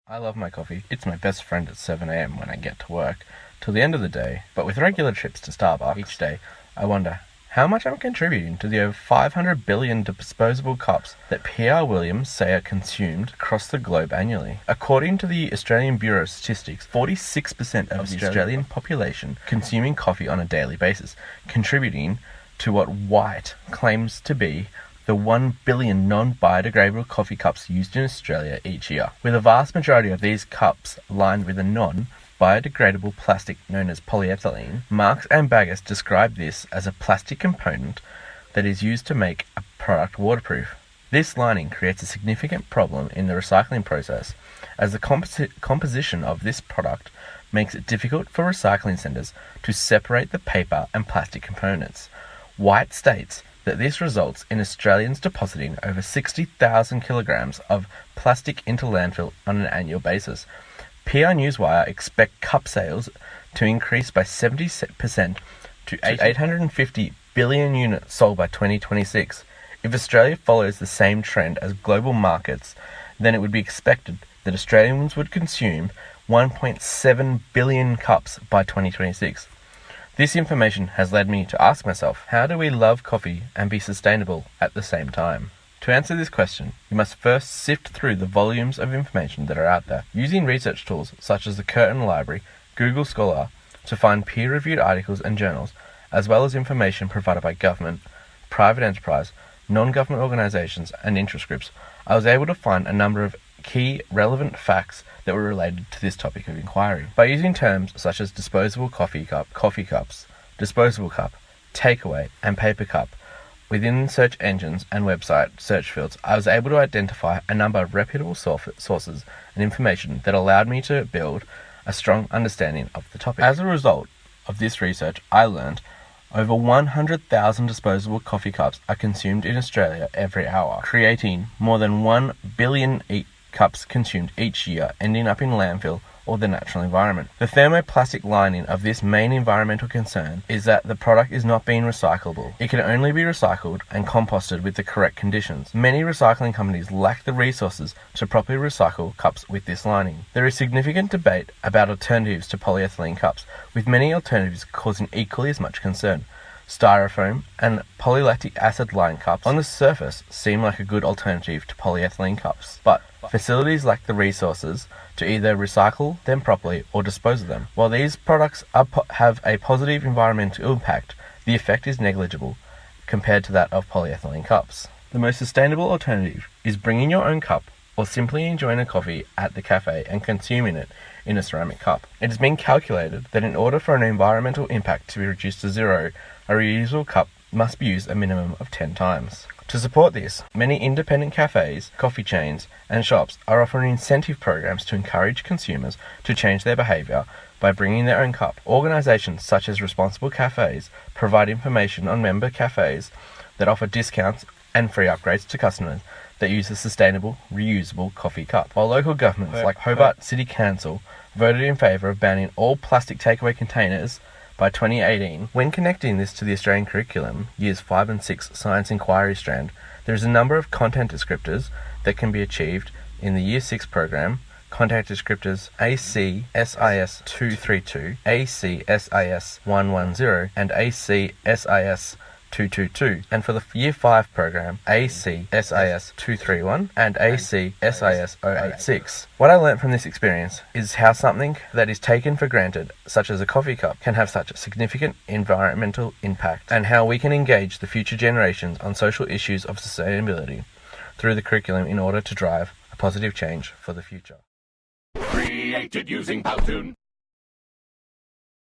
I love my coffee. It's my best friend at 7 a.m. when I get to work, till the end of the day. But with regular trips to Starbucks each day, I wonder how much I'm contributing to the over 500 billion disposable cups that PR Williams say are consumed across the globe annually. According to the Australian Bureau of Statistics, 46% of the Australian population consuming coffee on a daily basis, contributing to what White claims to be the 1 billion non-biodegradable coffee cups used in Australia each year, with a vast majority of these cups lined with a non-biodegradable plastic known as polyethylene. Marks and Baggers describe this as a plastic component that is used to make a product waterproof. This lining creates a significant problem in the recycling process, as the composition of this product makes it difficult for recycling centres to separate the paper and plastic components. White states that this results in Australians depositing over 60,000 kilograms of plastic into landfill on an annual basis. PR Newswire expect cup sales to increase by 70% to 850 billion units sold by 2026. If Australia follows the same trend as global markets, then it would be expected that Australians would consume 1.7 billion cups by 2026. This information has led me to ask myself, how do we love coffee and be sustainable at the same time? To answer this question, you must first sift through the volumes of information that are out there, using research tools such as the Curtin Library, Google Scholar, to find peer-reviewed articles and journals, as well as information provided by government, private enterprise, non-government organisations and interest groups. I was able to find a number of key relevant facts that were related to this topic of inquiry. By using terms such as disposable coffee cups, disposable cup, takeaway, and paper cup within search engines and website search fields, I was able to identify a number of reputable sources and information that allowed me to build a strong understanding of the topic. As a result of this research, I learned over 100,000 disposable coffee cups are consumed in Australia every hour, creating more than 1 billion cups consumed each year, ending up in landfill or the natural environment. The thermoplastic lining of this main environmental concern is that the product is not being recyclable. It can only be recycled and composted with the correct conditions. Many recycling companies lack the resources to properly recycle cups with this lining. There is significant debate about alternatives to polyethylene cups, with many alternatives causing equally as much concern. Styrofoam and polylactic acid lined cups on the surface seem like a good alternative to polyethylene cups, but facilities lack the resources to either recycle them properly or dispose of them. While these products have a positive environmental impact, the effect is negligible compared to that of polyethylene cups. The most sustainable alternative is bringing your own cup or simply enjoying a coffee at the cafe and consuming it in a ceramic cup. It has been calculated that in order for an environmental impact to be reduced to zero, a reusable cup must be used a minimum of 10 times. To support this, many independent cafes, coffee chains, and shops are offering incentive programs to encourage consumers to change their behaviour by bringing their own cup. Organisations such as Responsible Cafes provide information on member cafes that offer discounts and free upgrades to customers that use a sustainable, reusable coffee cup. While local governments like Hobart City Council voted in favour of banning all plastic takeaway containers by 2018, when connecting this to the Australian curriculum, Years 5 and 6 Science Inquiry strand, there is a number of content descriptors that can be achieved in the Year 6 program. Content descriptors ACSIS 232, ACSIS 110, and ACSIS 222, and for the Year 5 program, ACSIS 231 and ACSIS 086. What I learnt from this experience is how something that is taken for granted, such as a coffee cup, can have such a significant environmental impact, and how we can engage the future generations on social issues of sustainability through the curriculum in order to drive a positive change for the future. Created using Powtoon.